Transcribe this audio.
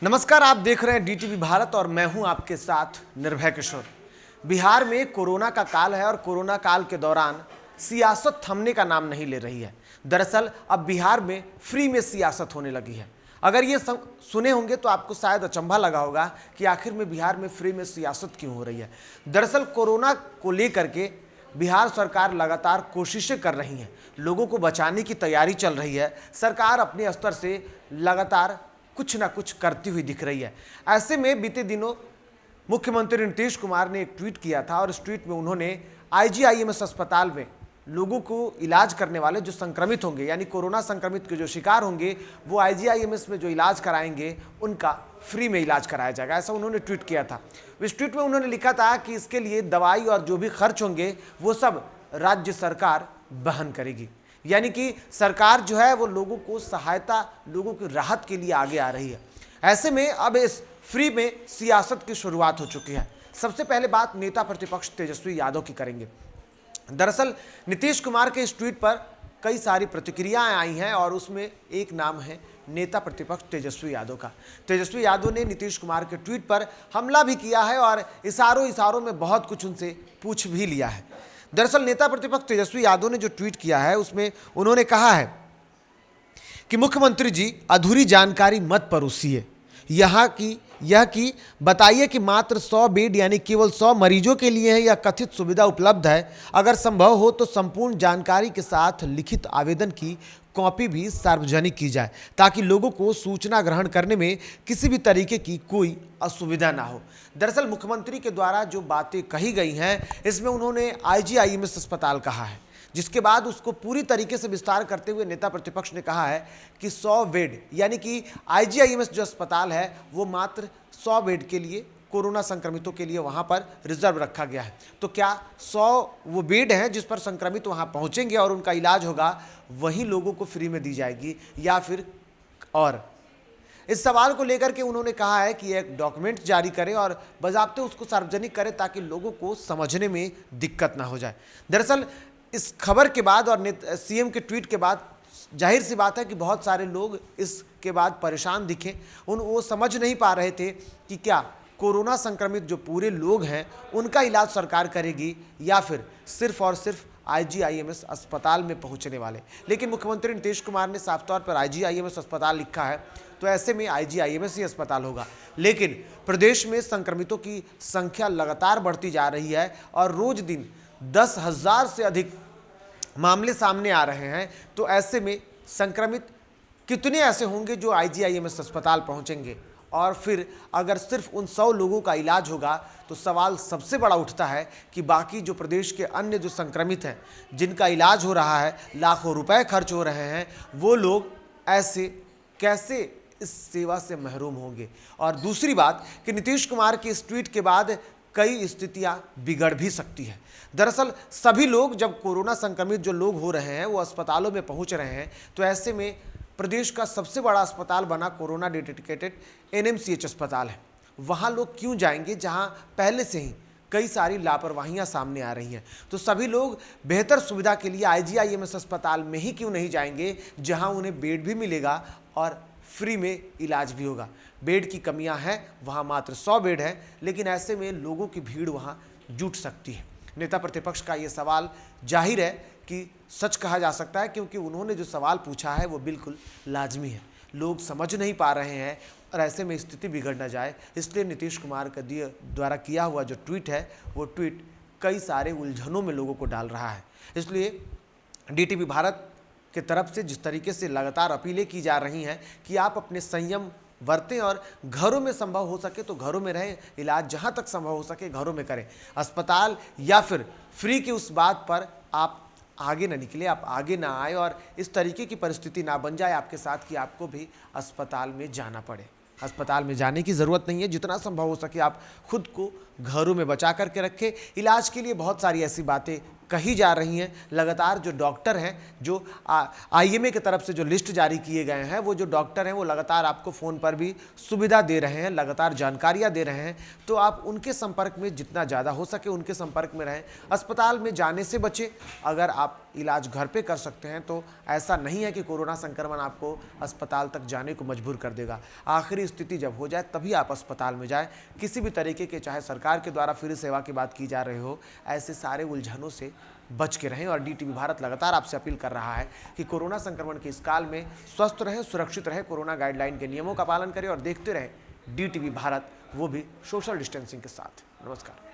नमस्कार, आप देख रहे हैं डीटीवी भारत और मैं हूं आपके साथ निर्भय किशोर। बिहार में कोरोना का काल है और कोरोना काल के दौरान सियासत थमने का नाम नहीं ले रही है। दरअसल अब बिहार में फ्री में सियासत होने लगी है। अगर ये सुने होंगे तो आपको शायद अचंभा लगा होगा कि आखिर में बिहार में फ्री में सियासत क्यों हो रही है। दरअसल कोरोना को लेकर के बिहार सरकार लगातार कोशिशें कर रही है, लोगों को बचाने की तैयारी चल रही है। सरकार अपने स्तर से लगातार कुछ ना कुछ करती हुई दिख रही है। ऐसे में बीते दिनों मुख्यमंत्री नीतीश कुमार ने एक ट्वीट किया था और इस ट्वीट में उन्होंने आईजीआईएमएस अस्पताल में लोगों को इलाज करने वाले जो संक्रमित होंगे, यानी कोरोना संक्रमित के जो शिकार होंगे, वो आईजीआईएमएस में जो इलाज कराएंगे उनका फ्री में इलाज कराया जाएगा, ऐसा उन्होंने ट्वीट किया था। इस ट्वीट में उन्होंने लिखा था कि इसके लिए दवाई और जो भी खर्च होंगे वो सब राज्य सरकार वहन करेगी। यानी कि सरकार जो है वो लोगों को सहायता, लोगों की राहत के लिए आगे आ रही है। ऐसे में अब इस फ्री में सियासत की शुरुआत हो चुकी है। सबसे पहले बात नेता प्रतिपक्ष तेजस्वी यादव की करेंगे। दरअसल नीतीश कुमार के इस ट्वीट पर कई सारी प्रतिक्रियाएं आई हैं और उसमें एक नाम है नेता प्रतिपक्ष तेजस्वी यादव का। तेजस्वी यादव ने नीतीश कुमार के ट्वीट पर हमला भी किया है और इशारों में बहुत कुछ उनसे पूछ भी लिया है। दरअसल नेता प्रतिपक्ष तेजस्वी यादव ने जो ट्वीट किया है उसमें उन्होंने कहा है कि मुख्यमंत्री जी अधूरी जानकारी मत परोसिए। यह कि बताइए कि मात्र 100 बेड यानी केवल 100 मरीजों के लिए है, यह कथित सुविधा उपलब्ध है। अगर संभव हो तो संपूर्ण जानकारी के साथ लिखित आवेदन की कॉपी भी सार्वजनिक की जाए ताकि लोगों को सूचना ग्रहण करने में किसी भी तरीके की कोई असुविधा ना हो। दरअसल मुख्यमंत्री के द्वारा जो बातें कही गई हैं इसमें उन्होंने आईजीआईएमएस अस्पताल कहा है, जिसके बाद उसको पूरी तरीके से विस्तार करते हुए नेता प्रतिपक्ष ने कहा है कि 100 बेड यानी कि आईजीआईएमएस जो अस्पताल है वो मात्र 100 बेड के लिए कोरोना संक्रमितों के लिए वहां पर रिजर्व रखा गया है। तो क्या 100 वो बेड हैं जिस पर संक्रमित वहां पहुंचेंगे और उनका इलाज होगा, वही लोगों को फ्री में दी जाएगी या फिर और? इस सवाल को लेकर के उन्होंने कहा है कि एक डॉक्यूमेंट जारी करें और बजाबते उसको सार्वजनिक करें ताकि लोगों को समझने में दिक्कत ना हो जाए। दरअसल इस खबर के बाद और सीएम के ट्वीट के बाद जाहिर सी बात है कि बहुत सारे लोग इसके बाद परेशान दिखे। वो समझ नहीं पा रहे थे कि क्या कोरोना संक्रमित जो पूरे लोग हैं उनका इलाज सरकार करेगी या फिर सिर्फ और सिर्फ आईजीआईएमएस अस्पताल में पहुंचने वाले। लेकिन मुख्यमंत्री नीतीश कुमार ने साफ तौर पर आईजीआईएमएस अस्पताल लिखा है, तो ऐसे में आईजीआईएमएस ही अस्पताल होगा। लेकिन प्रदेश में संक्रमितों की संख्या लगातार बढ़ती जा रही है और रोज दिन 10,000 से अधिक मामले सामने आ रहे हैं। तो ऐसे में संक्रमित कितने ऐसे होंगे जो आईजीआईएमएस अस्पताल पहुंचेंगे? और फिर अगर सिर्फ उन 100 लोगों का इलाज होगा तो सवाल सबसे बड़ा उठता है कि बाकी जो प्रदेश के अन्य जो संक्रमित हैं, जिनका इलाज हो रहा है, लाखों रुपए खर्च हो रहे हैं, वो लोग ऐसे कैसे इस सेवा से महरूम होंगे? और दूसरी बात कि नीतीश कुमार के इस ट्वीट के बाद कई स्थितियां बिगड़ भी सकती है। दरअसल सभी लोग, जब कोरोना संक्रमित जो लोग हो रहे हैं वो अस्पतालों में पहुंच रहे हैं, तो ऐसे में प्रदेश का सबसे बड़ा अस्पताल बना कोरोना डेडिकेटेड एनएमसीएच अस्पताल है। वहां लोग क्यों जाएंगे जहां पहले से ही कई सारी लापरवाहियां सामने आ रही हैं? तो सभी लोग बेहतर सुविधा के लिए आईजीआईएमएस अस्पताल में ही क्यों नहीं जाएंगे जहां उन्हें बेड भी मिलेगा और फ्री में इलाज भी होगा? बेड की कमियां हैं, वहां मात्र 100 बेड है, लेकिन ऐसे में लोगों की भीड़ वहां जुट सकती है। नेता प्रतिपक्ष का ये सवाल जाहिर है कि सच कहा जा सकता है, क्योंकि उन्होंने जो सवाल पूछा है वो बिल्कुल लाजमी है। लोग समझ नहीं पा रहे हैं और ऐसे में स्थिति बिगड़ ना जाए, इसलिए नीतीश कुमार का द्वारा किया हुआ जो ट्वीट है वो ट्वीट कई सारे उलझनों में लोगों को डाल रहा है। इसलिए डीटीवी भारत के तरफ से जिस तरीके से लगातार अपीलें की जा रही हैं कि आप अपने संयम बरतें और घरों में संभव हो सके तो घरों में रहें, इलाज जहां तक संभव हो सके घरों में करें। अस्पताल या फिर फ्री की उस बात पर आप आगे ना निकले, आप आगे ना आए और इस तरीके की परिस्थिति ना बन जाए आपके साथ कि आपको भी अस्पताल में जाना पड़े। अस्पताल में जाने की ज़रूरत नहीं है, जितना संभव हो सके आप खुद को घरों में बचा करके रखें। इलाज के लिए बहुत सारी ऐसी बातें कही जा रही हैं। लगातार जो डॉक्टर हैं, जो IMA की तरफ से जो लिस्ट जारी किए गए हैं, वो जो डॉक्टर हैं वो लगातार आपको फ़ोन पर भी सुविधा दे रहे हैं, लगातार जानकारियाँ दे रहे हैं। तो आप उनके संपर्क में जितना ज़्यादा हो सके उनके संपर्क में रहें। अस्पताल में जाने से बचें। अगर आप इलाज घर पे कर सकते हैं तो ऐसा नहीं है कि कोरोना संक्रमण आपको अस्पताल तक जाने को मजबूर कर देगा। आखिरी स्थिति जब हो जाए तभी आप अस्पताल में जाएं। किसी भी तरीके के, चाहे सरकार के द्वारा फ्री सेवा की बात की जा रही हो, ऐसे सारे उलझनों से बच के रहें। और DTV भारत लगातार आपसे अपील कर रहा है कि कोरोना संक्रमण के इस काल में स्वस्थ रहें, सुरक्षित रहें, कोरोना गाइडलाइन के नियमों का पालन करें और देखते रहें DTV भारत, वो भी सोशल डिस्टेंसिंग के साथ। नमस्कार।